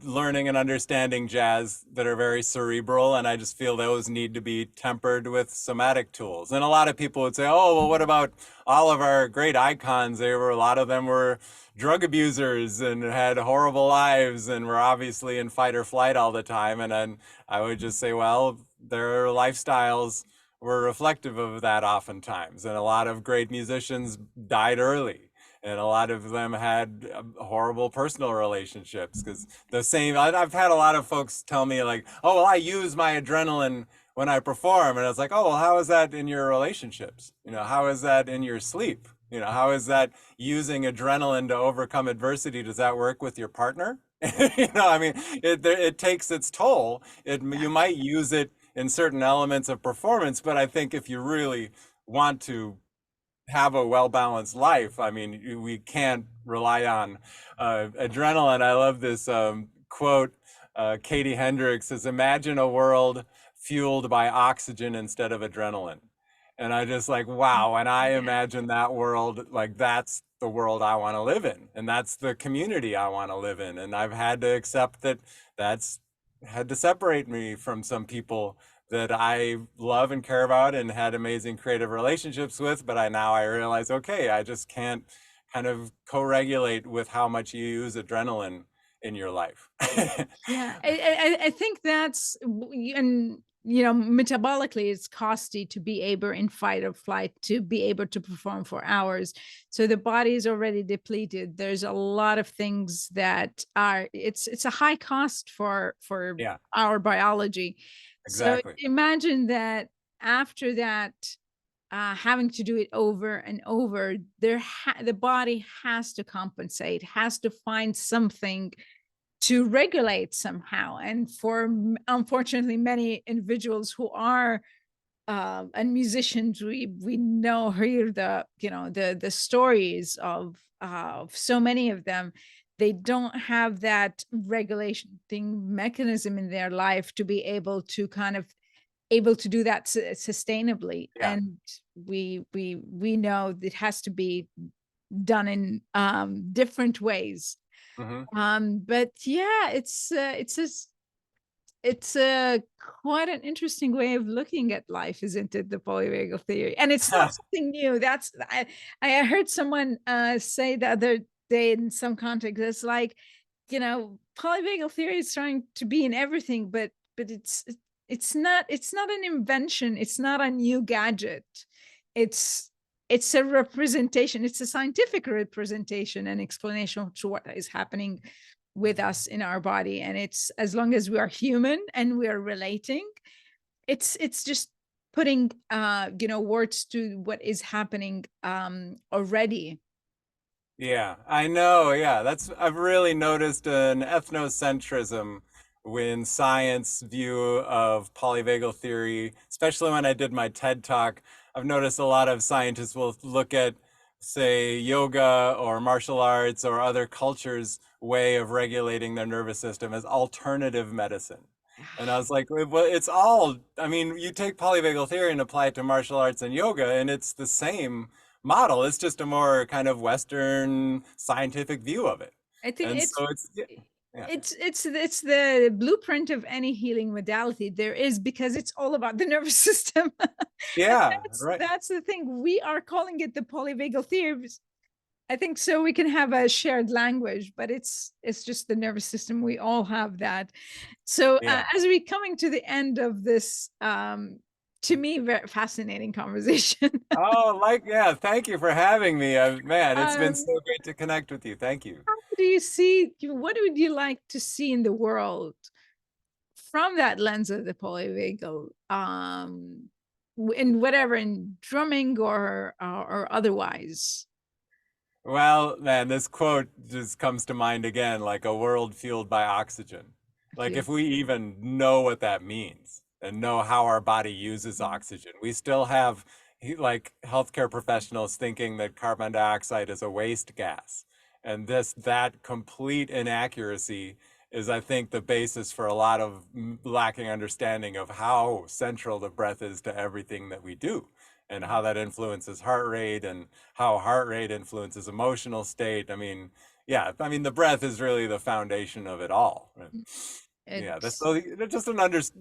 learning and understanding jazz that are very cerebral. And I just feel those need to be tempered with somatic tools. And a lot of people would say, oh, well, what about all of our great icons? A lot of them were drug abusers and had horrible lives and were obviously in fight or flight all the time. And then I would just say, well, their lifestyles were reflective of that oftentimes. And a lot of great musicians died early. And a lot of them had horrible personal relationships because I've had a lot of folks tell me like, oh, well, I use my adrenaline when I perform. And I was like, oh, well, how is that in your relationships? How is that in your sleep? How is that using adrenaline to overcome adversity? Does that work with your partner? I mean, it takes its toll. You might use it in certain elements of performance, but I think if you really want to have a well-balanced life, I mean, we can't rely on adrenaline. I love this quote. Katie Hendricks says, imagine a world fueled by oxygen instead of adrenaline. And I just like, wow. And I yeah. imagine that world, like that's the world I want to live in. And that's the community I want to live in. And I've had to accept that that's had to separate me from some people that I love and care about and had amazing creative relationships with. But I realize, okay, I just can't kind of co-regulate with how much you use adrenaline in your life. Yeah, I think that's and metabolically it's costly to be able in fight or flight to be able to perform for hours. So the body is already depleted. There's a lot of things that are it's a high cost for Yeah, our biology. So exactly. imagine that after that, having to do it over and over, the body has to compensate, has to find something to regulate somehow. And for unfortunately many individuals who are and musicians, we know, hear the stories of so many of them. They don't have that regulation thing mechanism in their life to be able to kind of able to do that sustainably. Yeah. And we know it has to be done in different ways. Hmm. But yeah, it's a quite an interesting way of looking at life, isn't it? The polyvagal theory, and it's not something new. That's I heard someone say the other day in some context. It's like, polyvagal theory is trying to be in everything, but it's not an invention. It's not a new gadget. It's it's a representation. It's a scientific representation and explanation to what is happening with us in our body. And it's, as long as we are human and we are relating, it's just putting words to what is happening already. Yeah, I know. Yeah, I've really noticed an ethnocentrism in science view of polyvagal theory, especially when I did my TED talk. I've noticed a lot of scientists will look at, say, yoga or martial arts or other cultures' way of regulating their nervous system as alternative medicine. And I was like, well, it's all, I mean, you take polyvagal theory and apply it to martial arts and yoga, and it's the same model. It's just a more kind of Western scientific view of it. I think And so it's, yeah, yeah, it's the blueprint of any healing modality there is, because it's all about the nervous system. And yeah, right. that's the thing. We are calling it the polyvagal theory, I think, so we can have a shared language, but it's just the nervous system. We all have that. So Yeah. as we coming to the end of this, to me, very fascinating conversation. Oh, yeah, thank you for having me. Man, it's been um, so great to connect with you. Thank you. how do you see? What would you like to see in the world from that lens of the polyvagal? In whatever, in drumming or otherwise. Well, man, this quote just comes to mind again, like a world fueled by oxygen. Like Feel. if we even know what that means and know how our body uses oxygen, we still have like healthcare professionals thinking that carbon dioxide is a waste gas. And that complete inaccuracy is, I think, the basis for a lot of lacking understanding of how central the breath is to everything that we do and how that influences heart rate and how heart rate influences emotional state. I mean, yeah, I mean, the breath is really the foundation of it all. Right? Yeah, that's It's so just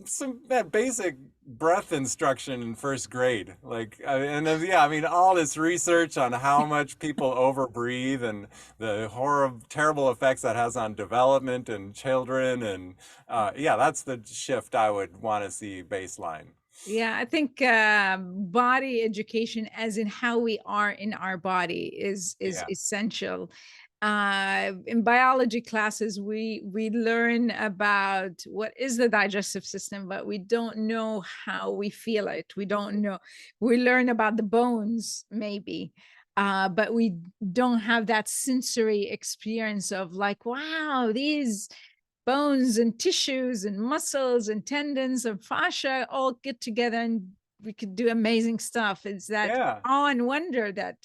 some that basic breath instruction in first grade. Like, yeah, I mean, all this research on how much people overbreathe and the horrible, terrible effects that has on development and children, and yeah, that's the shift I would want to see baseline. Yeah, I think body education, as in how we are in our body, is Yeah. essential. In biology classes, we learn about what is the digestive system, but we don't know how we feel it. We don't know. We learn about the bones, maybe, but we don't have that sensory experience of like, wow, these bones and tissues and muscles and tendons and fascia all get together and we could do amazing stuff. It's that Yeah. awe and wonder that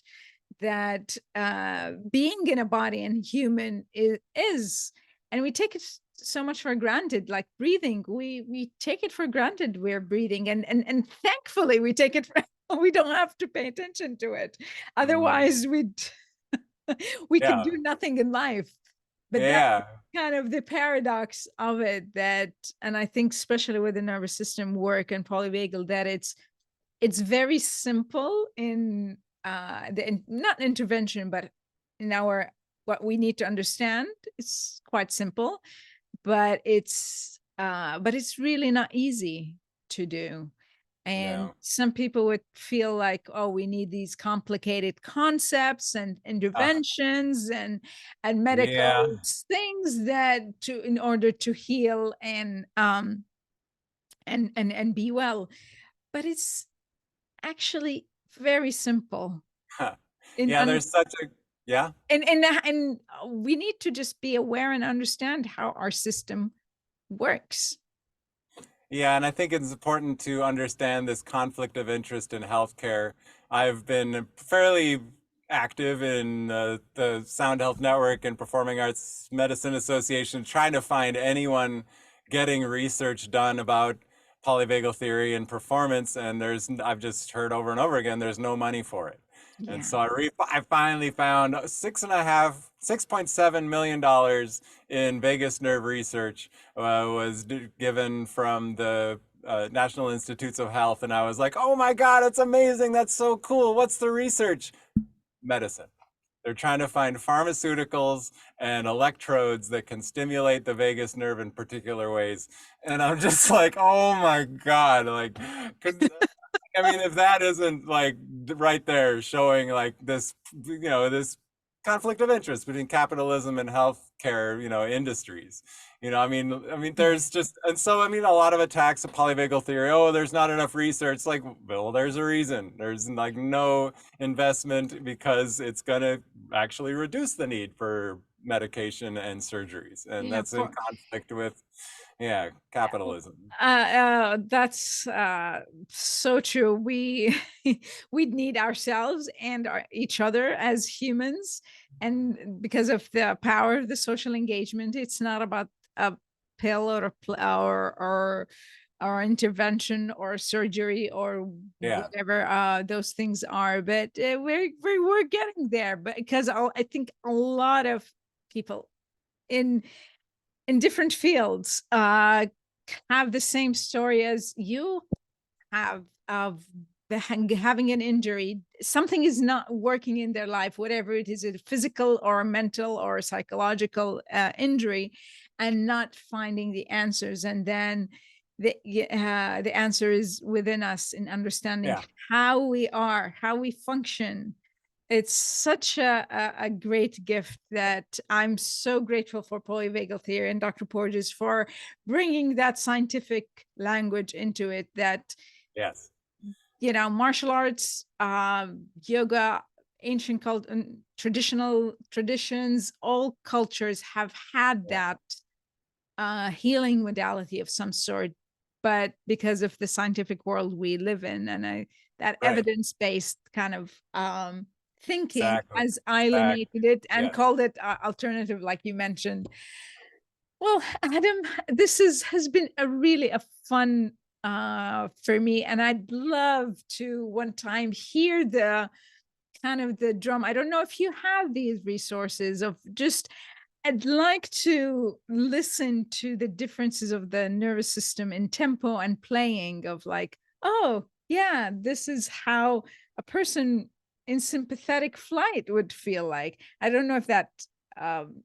being in a body and human is, and we take it so much for granted. Like breathing, we take it for granted. We're breathing, and thankfully we take it for, we don't have to pay attention to it. Mm. Otherwise we'd we could Yeah. do nothing in life. But that's Yeah. kind of the paradox of it, that, and I think especially with the nervous system work and polyvagal, that it's very simple in not intervention, but in our, what we need to understand. It's quite simple, but it's really not easy to do. And No. some people would feel like, oh, we need these complicated concepts and Uh, interventions and medical yeah. things that to in order to heal and be well. But it's actually very simple. In Yeah, there's such a, yeah. and we need to just be aware and understand how our system works. Yeah, and I think it's important to understand this conflict of interest in healthcare. I've been fairly active in the Sound Health Network and Performing Arts Medicine Association, trying to find anyone getting research done about polyvagal theory and performance. And I've just heard over and over again, there's no money for it. And Yeah. so I finally found 6.7 million dollars in vagus nerve research was given from the National Institutes of Health, and I was like, "Oh my God, it's amazing! That's so cool! What's the research?" Medicine. They're trying to find pharmaceuticals and electrodes that can stimulate the vagus nerve in particular ways, and I'm just like, "Oh my God!" Like, I mean, if that isn't like right there showing like this conflict of interest between capitalism and healthcare, industries. Yeah. There's just, and so, a lot of attacks of polyvagal theory. Oh, there's not enough research. Like, well, there's a reason. There's like no investment because it's going to actually reduce the need for medication and surgeries. And Yeah. that's in conflict with, yeah, capitalism. That's so true. We we need ourselves and each other as humans, and because of the power of the social engagement, it's not about a pill or or intervention or surgery or Yeah. whatever those things are. But we're getting there. But because I think a lot of people in different fields have the same story as you have of having an injury. Something is not working in their life, whatever it is, a physical or mental or psychological injury, and not finding the answers. And then the answer is within us in understanding Yeah. how we are, how we function. It's such a great gift that I'm so grateful for polyvagal theory and Dr. Porges for bringing that scientific language into it. That Yes. martial arts, yoga, ancient traditional traditions, all cultures have had Yeah. that healing modality of some sort, but because of the scientific world we live in, and that Right. evidence-based kind of thinking Exactly. has Exactly. alienated it and Yes. called it alternative, like you mentioned. Well, Adam, this has been a fun for me, and I'd love to one time hear the kind of the drum. I don't know if you have these resources of just, I'd like to listen to the differences of the nervous system in tempo and playing of like, oh, yeah, this is how a person in sympathetic flight would feel like. I don't know if that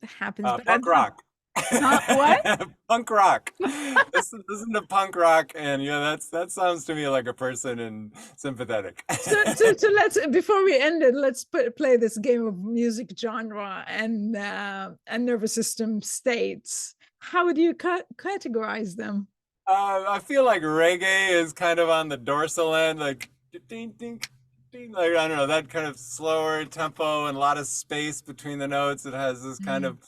happens, but I'd Punk love. rock. Huh? What? Punk rock. Listen to punk rock, and yeah, that sounds to me like a person in sympathetic. So let's, before we end it, let's play this game of music genre and nervous system states. How would you categorize them? I feel like reggae is kind of on the dorsal end, like ding ding ding, like I don't know, that kind of slower tempo and a lot of space between the notes. It has this kind Mm, of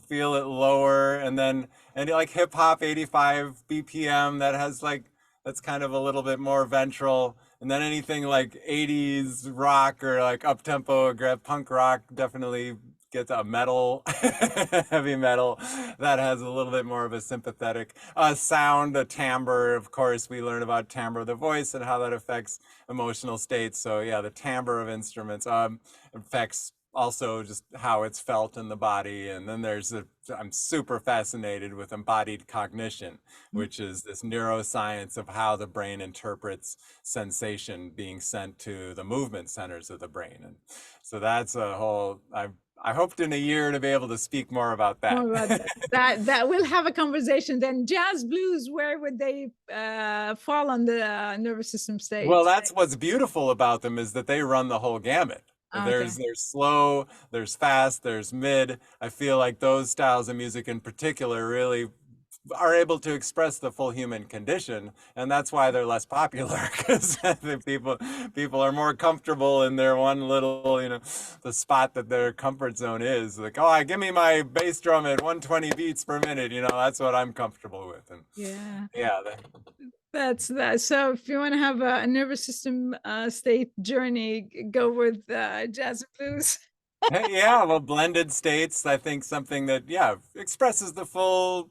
feel it lower, and then like hip hop 85 BPM that has like that's kind of a little bit more ventral. And then anything like 80s rock or like up tempo, punk rock definitely gets a metal, heavy metal that has a little bit more of a sympathetic sound, a timbre. Of course, we learn about timbre of the voice and how that affects emotional states. So yeah, the timbre of instruments affects also just how it's felt in the body. And then I'm super fascinated with embodied cognition, mm. which is this neuroscience of how the brain interprets sensation being sent to the movement centers of the brain. And so that's a whole, I hoped in a year to be able to speak more about that. More about that. That we'll have a conversation. Then jazz, blues, where would they fall on the nervous system Well, states? that's what's beautiful about them is that they run the whole gamut. Okay. There's slow, there's fast, there's mid. I feel like those styles of music in particular really are able to express the full human condition, and that's why they're less popular, because people are more comfortable in their one little, the spot that their comfort zone is. Like, oh, give me my bass drum at 120 beats per minute. That's what I'm comfortable with. And Yeah. yeah, That's that. So if you want to have a nervous system state journey, go with jazz and blues. yeah, well, blended states, I think something that, yeah, expresses the full,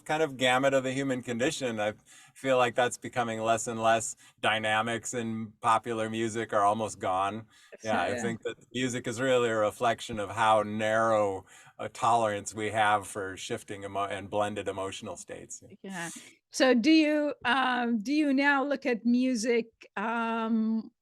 kind of gamut of the human condition. I feel like that's becoming less and less. Dynamics in popular music are almost gone. So, Yeah, I yeah. think that music is really a reflection of how narrow a tolerance we have for shifting and blended emotional states. Yeah. So do you now look at music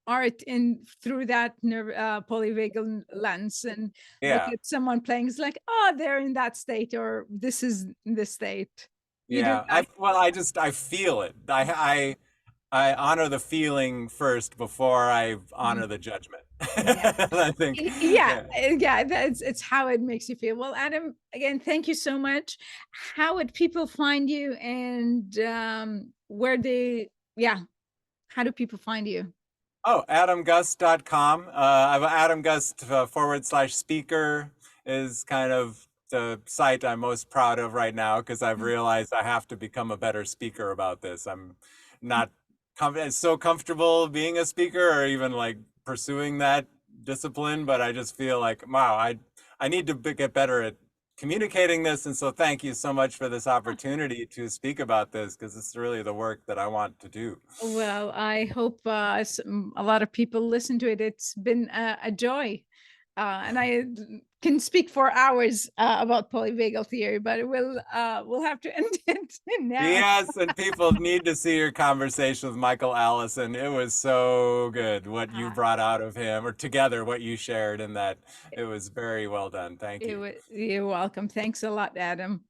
art in through that polyvagal lens and look Yeah. at someone playing, it's like, oh, they're in that state, or this is the state. You do Yeah, that. I feel it. I honor the feeling first before I Mhm. honor the judgment. Yeah. I think, Yeah, yeah. yeah, that's it's how it makes you feel. Well, Adam, again, thank you so much. How would people find you, and where they, yeah, how do people find you? Oh, adamgust.com. I've Adam Gust / speaker is kind of the site I'm most proud of right now, because I've realized I have to become a better speaker about this. I'm not so comfortable being a speaker or even like pursuing that discipline, but I just feel like, wow, I need to get better at communicating this. And so thank you so much for this opportunity to speak about this, because it's really the work that I want to do. Well, I hope a lot of people listen to it. It's been a joy. And I can speak for hours about polyvagal theory, but we'll have to end it now. Yes, and people need to see your conversation with Michael Allison. It was so good what you Uh, brought out of him, or together what you shared in that. It was very well done. Thank you. You're welcome. Thanks a lot, Adam.